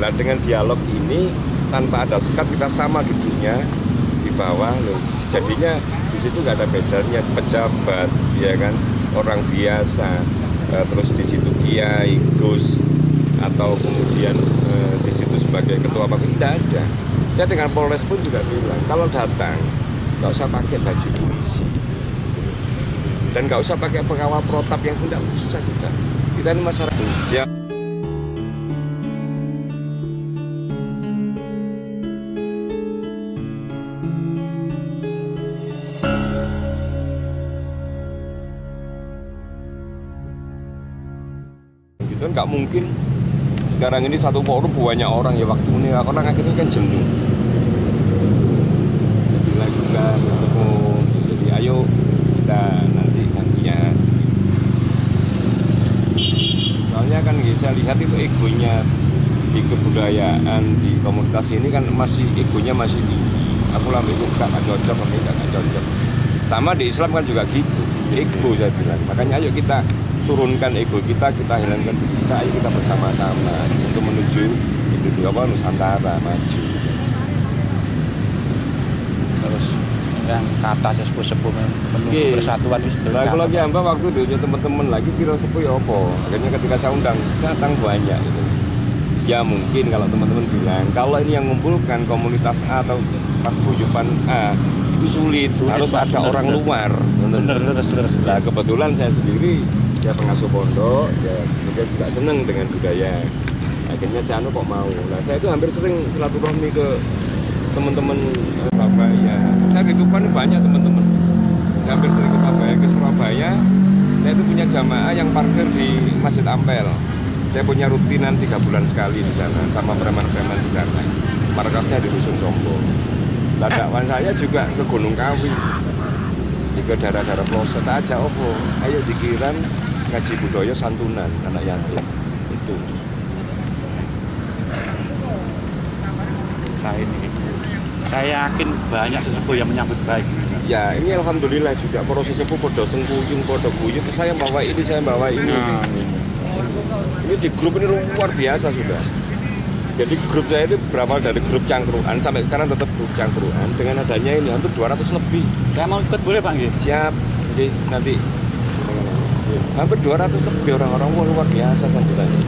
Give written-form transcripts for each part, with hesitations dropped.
Nah dengan dialog ini tanpa ada sekat kita sama duduknya di bawah loh. Jadinya di situ nggak ada bedanya pejabat, ya kan, orang biasa, terus di situ kiai, gus, atau kemudian di situ sebagai ketua pagi, tidak ada. Saya dengan Polres pun juga bilang kalau datang nggak usah pakai baju polisi dan nggak usah pakai pengawal protap yang sudah usah kita ini masyarakat siap. Gitu nggak mungkin sekarang ini satu forum banyak orang ya, waktu ini orang akhirnya kan jenuh. Dilakukan ketemu, jadi ayo kita nanti gantian. Soalnya kan saya lihat itu egonya di kebudayaan di komunitas ini kan egonya masih tinggi. Aku lambe itu gak cocok, kami gak cocok. Sama di Islam kan juga gitu, ego saya bilang. Makanya ayo kita turunkan ego kita hilangkan kita, ayo kita bersama-sama untuk menuju itu Nusantara maju. Terus yang kata sepuh-sepuh menuju persatuan itu sebenarnya. Kalau lagi hamba waktu itu teman-teman lagi kira sepuh ya apa. Akhirnya ketika saya undang datang banyak itu. Ya mungkin kalau teman-teman bilang kalau ini yang mengumpulkan komunitas A atau paguyuban A itu sulit harus ada orang luar. Benar. Nah, kebetulan saya sendiri ya pengasuh pondok, ya juga seneng dengan budaya. Akhirnya saya kok mau. Nah saya itu hampir sering silaturahmi ke teman-teman Surabaya. Saya di Tuban banyak teman-teman. Saya hampir sering ke Surabaya. Saya itu punya jamaah yang parkir di Masjid Ampel. Saya punya rutinan 3 bulan sekali di sana sama preman-preman di sana. Markasnya di Dusun Sombo. Nah, dakwah saya juga ke Gunung Kawi, ke daerah-daerah pelosok aja. Ayo dikiran ngaji budaya santunan anak yatim itu. Nah ini saya yakin banyak sesepuh yang menyambut baik. Ya ini alhamdulillah juga proses sepuh podo sengkuyung podo buyut. Saya bawa ini. Ini di grup ini luar biasa sudah. Jadi grup saya itu berawal dari grup cangkruan sampai sekarang tetap grup cangkruan. Dengan adanya ini hampir 200 lebih. Saya mau ikut boleh Pak? Siap. Jadi nanti hampir 200 lebih orang-orang luar biasa sambutannya.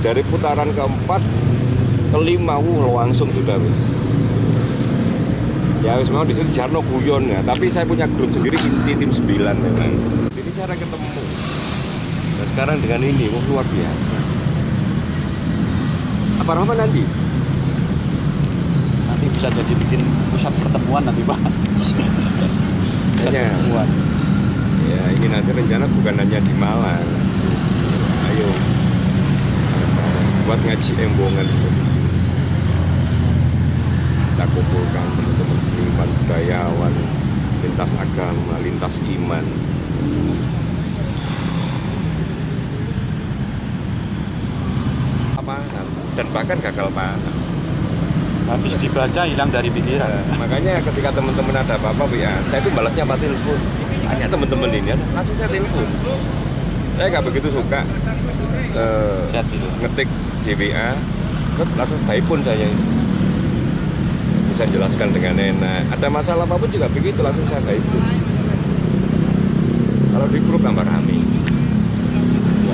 Dari putaran keempat ke 5 langsung sudah wis. Ya wis mau di situ Jarno guyon ya, tapi saya punya grup sendiri inti tim 9 memang. Ini cara ketemu. Nah, sekarang dengan ini luar biasa. Apa Rahman nanti? Nanti bisa jadi bikin pusat pertemuan nanti Pak. Pusat pertemuan. Ya ini nanti rencana bukan hanya di Malang. Ayo buat ngaji embongan kita kumpulkan teman-teman seniman, budayawan, lintas agama, lintas iman. Dan bahkan gagal paham. Habis dibaca hilang dari pikiran. Makanya ketika teman-teman ada apa-apa ya, saya itu balasnya apa telepon. Hanya teman-teman ini langsung saya telepon. Saya nggak begitu suka ngetik GBA, langsung telepon saya ini. Bisa jelaskan dengan enak. Ada masalah apapun juga begitu langsung saya telepon. Kalau di grup tambah rame.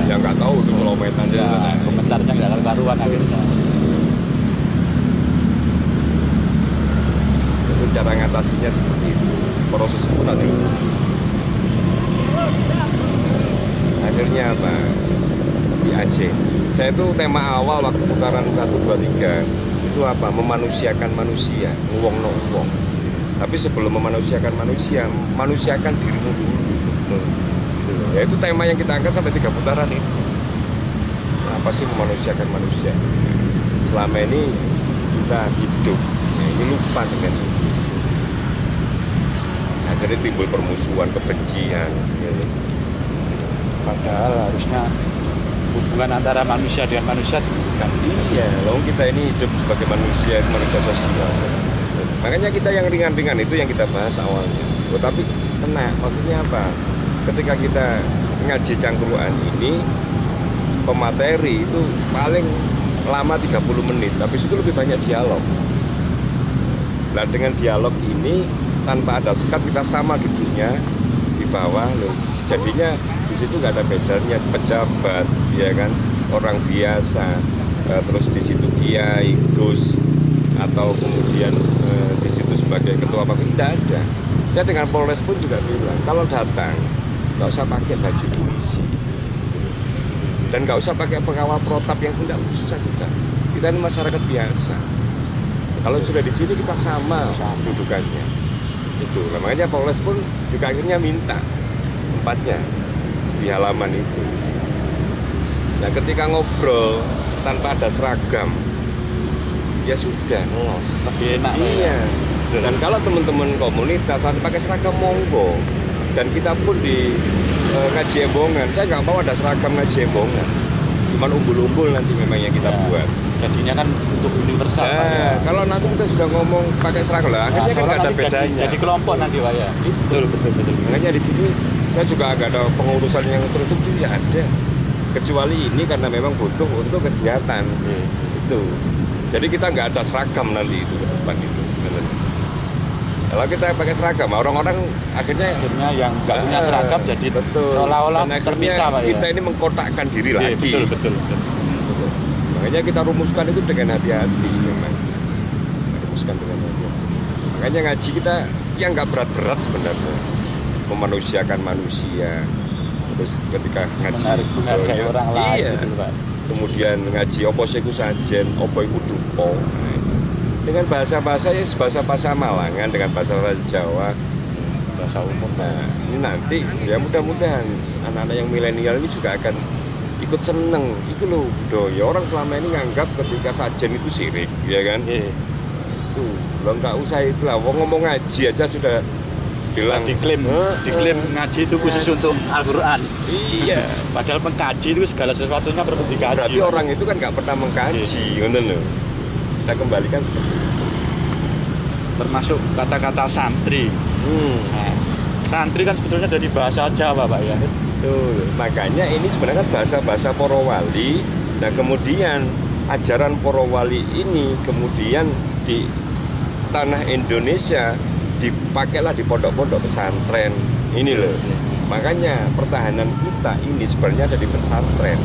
Yang nggak tahu itu kilometer ya, komentarnya nggak karuan akhirnya. Itu cara ngatasinya seperti itu, proses pun nanti. Akhirnya apa? Di Aceh. Saya itu tema awal waktu putaran 1, 2, 3 itu apa? Memanusiakan manusia, nguwong-no wong. Tapi sebelum memanusiakan manusia, manusiakan dirimu dulu. Ya itu tema yang kita angkat sampai 3 putaran ini. Apa sih memanusiakan manusia? Selama ini kita hidup, ya ini lupa dengan itu. Akhirnya timbul permusuhan, kebencian. Ya. Padahal harusnya hubungan antara manusia dengan manusia dibutuhkan. Iya, lalu kita ini hidup sebagai manusia sosial. Makanya kita yang ringan-ringan itu yang kita bahas awalnya. Tapi kena, maksudnya apa? Ketika kita ngaji cangkruan ini, pemateri itu paling lama 30 menit, tapi itu lebih banyak dialog. Nah dengan dialog ini tanpa ada sekat kita sama duduknya di bawah loh. Jadinya di situ nggak ada bedanya pejabat, ya kan, orang biasa, terus di situ kiai, gus, atau kemudian di situ sebagai ketua pagi, tidak ada. Saya dengan Polres pun juga bilang kalau datang nggak usah pakai baju polisi dan nggak usah pakai pengawal protap yang tidak usah kita ini masyarakat biasa. Kalau sudah di sini kita sama dudukannya. Itu, nah, makanya Polres pun juga akhirnya minta tempatnya di halaman itu. Nah, ketika ngobrol tanpa ada seragam, ya sudah ngelos. Lebih enak. Iya. Dan kalau teman-teman komunitas pakai seragam monggo. Dan kita pun di ngaji embongan, saya nggak mau ada seragam ngaji embongan. Cuman umbul-umbul nanti memang yang kita buat. Jadinya kan untuk universal. Nah, kalau nanti kita sudah ngomong pakai seragam lah, akhirnya kan nggak ada bedanya. Jadi kelompok nanti Pak ya. Betul. Makanya di sini saya juga agak ada pengurusan yang tertutup tidak ada. Kecuali ini karena memang butuh untuk kegiatan. Itu. Jadi kita nggak ada seragam nanti itu depan itu. Kalau kita pakai seragam, orang-orang akhirnya yang nggak punya seragam jadi seolah-olah terpisah Pak ya. Kita ini mengkotakkan diri lagi. Betul. Makanya kita rumuskan itu dengan hati-hati memang. Rumuskan dengan hati-hati. Makanya ngaji kita yang nggak berat-berat sebenarnya. Memanusiakan manusia. Terus ketika ngaji menghargai orang lain gitu Pak. Kemudian ngaji opo iku sajen, opo iku dupa. Dengan bahasa-bahasa ya bahasa Malangan, dengan bahasa Jawa, bahasa umum. Nah, ini nanti ya mudah-mudahan anak-anak yang milenial ini juga akan ikut seneng. Itu loh budaya. Orang selama ini nganggap ketika sajen itu syirik, ya kan? Tuh, lo nggak usah itulah. Ngomong ngaji aja sudah bilang diklaim ngaji itu khusus untuk Al-Quran. Iya. Padahal mengkaji itu segala sesuatunya perlu dikaji. Berarti orang itu kan nggak pernah mengkaji, ngoten loh. Kita kembalikan seperti itu. Termasuk kata-kata santri. Nah, santri kan sebetulnya dari bahasa Jawa Pak ya. Betul. Makanya ini sebenarnya kan bahasa para wali. Nah kemudian ajaran para wali ini kemudian di tanah Indonesia dipakailah di pondok-pondok pesantren. Ini loh. Makanya pertahanan kita ini sebenarnya ada di pesantren.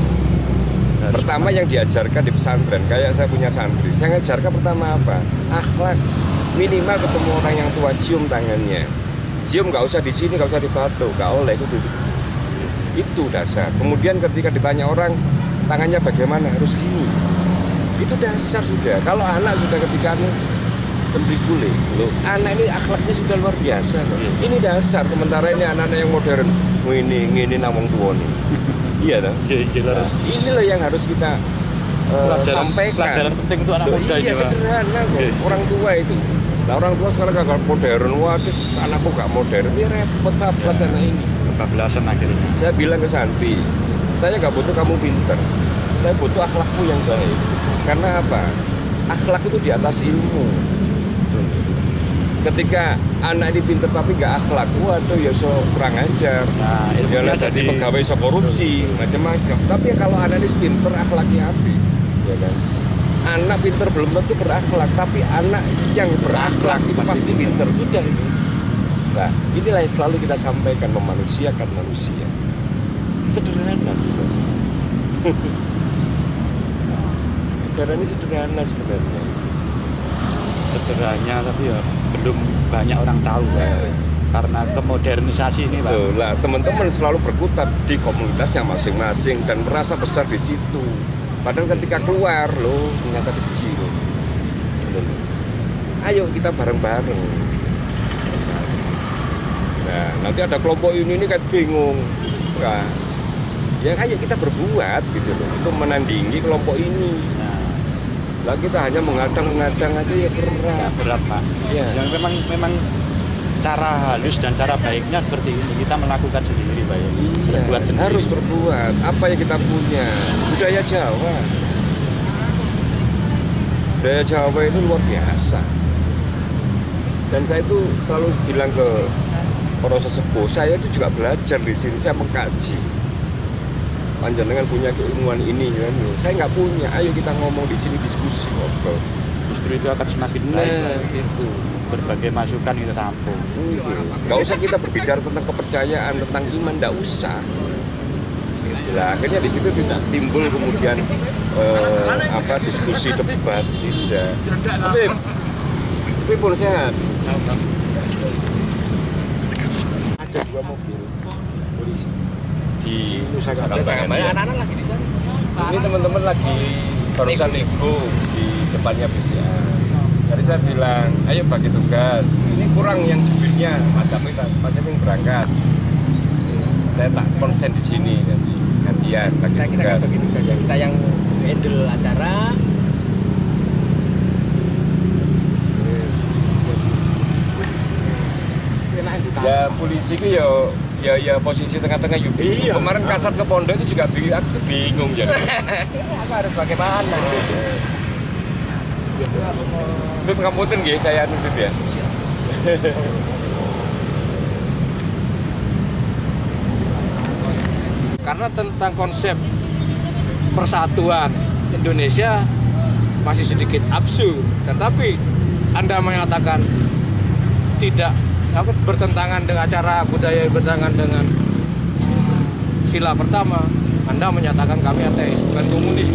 Pertama yang diajarkan di pesantren, kayak saya punya santri. Saya ngajarkan pertama apa? Akhlak. Minimal ketemu orang yang tua cium tangannya. Cium nggak usah di sini, nggak usah di batu, nggak oleh itu dasar. Kemudian ketika ditanya orang tangannya bagaimana, harus gini. Itu dasar sudah. Kalau anak sudah ketika pentrikule, loh, anak ini akhlaknya sudah luar biasa. Loh. Ini dasar. Sementara ini anak-anak yang modern, ini namung tua nih. Iya dong. Nah, inilah yang harus kita sampaikan. Pelajaran penting untuk anak muda. Iya sederhana kok. Orang tua itu. Nah orang tua sekarang gak modern, waduh anakku gak modern, ini repot apa sana ini. Kebablasan akhirnya. Saya bilang ke Santi, saya gak butuh kamu pinter, saya butuh akhlakmu yang baik. Karena apa? Akhlak itu di atas ilmu. Ketika anak ini pinter tapi gak akhlak, waduh ya so kurang ajar. Nah, ya jadi pegawai so korupsi, macam-macam. Tapi kalau anak ini pinter, akhlaknya api, ya kan? Anak pinter belum tentu berakhlak, tapi anak yang berakhlak itu pasti pinter. Sudah itu. Nah, inilah yang selalu kita sampaikan, memanusiakan manusia. Sederhana sebenarnya. Ajaran ini sederhana sebenarnya. Sederhana tapi ya belum banyak orang tahu ya. Karena kemodernisasi ini Pak. Lah, teman-teman selalu berkutat di komunitasnya masing-masing dan merasa besar di situ. Padahal ketika keluar loh, ternyata kecil. Ayo kita bareng-bareng. Nah, nanti ada kelompok ini kan bingung. Nah, ya ayo kita berbuat gitu loh, untuk menandingi kelompok ini. Lah kita hanya mengadang-ngadang aja ya berat Pak. Ya. Yang memang cara halus dan cara baiknya seperti ini, kita melakukan sendiri Pak ya. Iya, Berbuat sendiri. harus berbuat apa yang kita punya. Budaya Jawa itu luar biasa. Dan saya itu selalu bilang ke para sesepuh, saya itu juga belajar di sini, saya mengkaji. panjenengan punya keilmuan ini kan. Saya nggak punya. Ayo kita ngomong di sini, diskusi, ngobrol. Justru itu akan semakin Nah, baik. itu. Berbagai masukan kita tampung. Nggak usah kita berbicara tentang kepercayaan, tentang iman, nggak usah. Nah, akhirnya di situ tidak timbul kemudian diskusi debat, tidak. Tapi pun sehat. Ada 2 mobil polisi di Nusa Kambangan. Anak-anak lagi di sana. Ini teman-teman lagi barusan nego di depannya BCA. Tadi saya bilang, ayo bagi tugas. Ini kurang yang jubirnya, macam yang berangkat. Saya tak konsen di sini nanti gantian bagi Kita tugas. bagi tugas ya. Kita yang handle acara. Ya polisi itu ya posisi tengah-tengah yuk. Iya. Kemarin kasat ke pondok itu juga aku bingung jadi. Aku harus bagaimana? Itu ngapunten nggih saya nitip ya. Karena tentang konsep persatuan Indonesia masih sedikit absurd, tetapi Anda mengatakan tidak bertentangan dengan acara budaya, bertentangan dengan sila pertama, Anda menyatakan kami ateis, bukan komunis.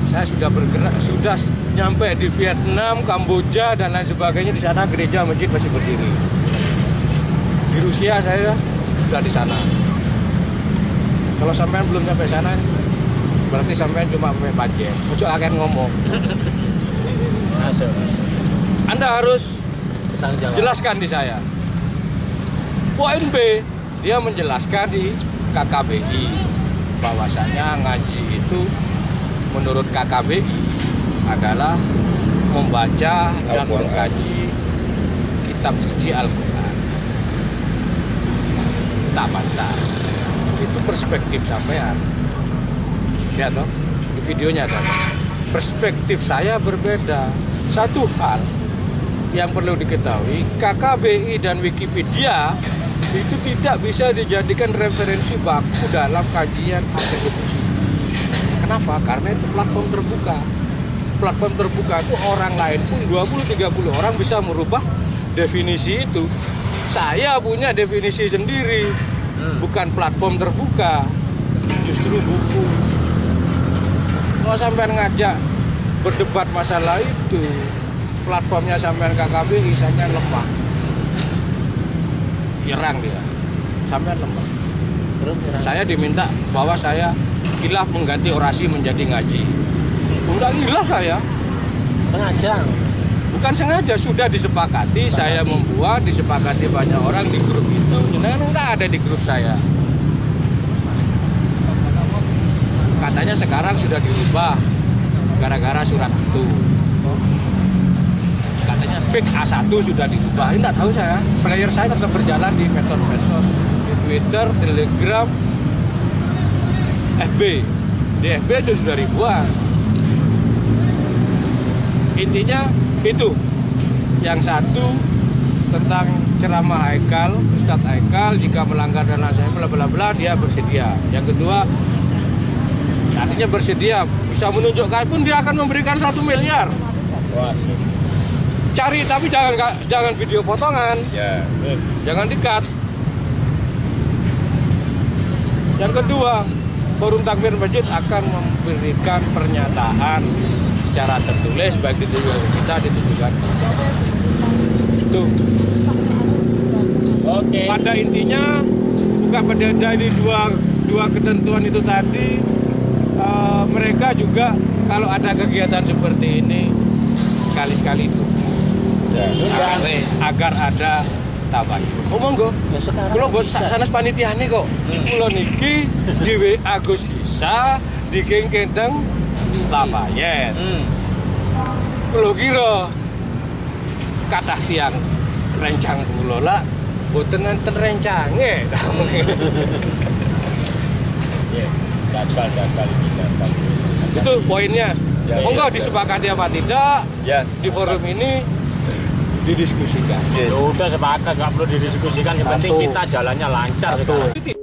Saya sudah bergerak, sudah nyampe di Vietnam, Kamboja dan lain sebagainya. Di sana gereja masjid masih berdiri. Di Rusia saya sudah di sana. Kalau sampean belum nyampe sana, berarti sampean cuma sampai budget. Ojo akan ngomong. Anda harus jelaskan di saya. Poin B, dia menjelaskan di KKBI bahwasanya ngaji itu menurut KKBI adalah membaca dan mengkaji kitab suci Al-Quran. Tak bantah. Itu perspektif sampean. Lihat toh, di videonya ada. Perspektif saya berbeda. Satu hal yang perlu diketahui, KKBI dan Wikipedia itu tidak bisa dijadikan referensi baku dalam kajian akademisi. Kenapa? Karena itu platform terbuka. Platform terbuka itu orang lain pun 20-30 orang bisa merubah definisi itu. Saya punya definisi sendiri, bukan platform terbuka, justru buku. Kalau sampean ngajak berdebat masalah itu, platformnya sampean KKBI, sampean lemah. Nyerang dia, sampean lemah. Terus Saya diminta bahwa saya khilaf mengganti orasi menjadi ngaji. Enggak khilaf saya. sengaja. Bukan sengaja, sudah disepakati. Saya membuat, disepakati banyak orang di grup itu. Jangan enggak ada di grup saya. Katanya sekarang sudah dirubah gara-gara surat itu. Katanya fix A1 sudah dirubah. Ini enggak tahu saya. Player saya tetap berjalan di medsos-medsos, di Twitter, Telegram, FB. Di FB itu sudah ribuan. Intinya itu. Yang satu tentang ceramah Haikal, Ustadz Haikal, jika melanggar dan lain bla bla bla dia bersedia. Yang kedua, artinya bersedia bisa menunjukkan pun dia akan memberikan 1 miliar. Cari tapi jangan video potongan. Ya. Jangan di-cut. Yang kedua, Forum Takmir Masjid akan memberikan pernyataan secara tertulis, baik ditujukan kita, ditujukan itu. Oke. Pada intinya, bukan pada dari dua ketentuan itu tadi, mereka juga kalau ada kegiatan seperti ini sekali-sekali itu agar ada tabayun. Monggo. Ya sekarang. Kulo bos sanes panitiane kok. Kulo niki di WA Gus Isa dikengkendeng tabayun. Kulo kira kathah tiyang rencang kulo lah boten enten rencange. Gagal. Itu poinnya. Ya, Monggo ya, disepakati apa tidak Ya. di forum ini didiskusikan. Ya udah sepakat, nggak perlu didiskusikan. Yang penting kita jalannya lancar sekarang.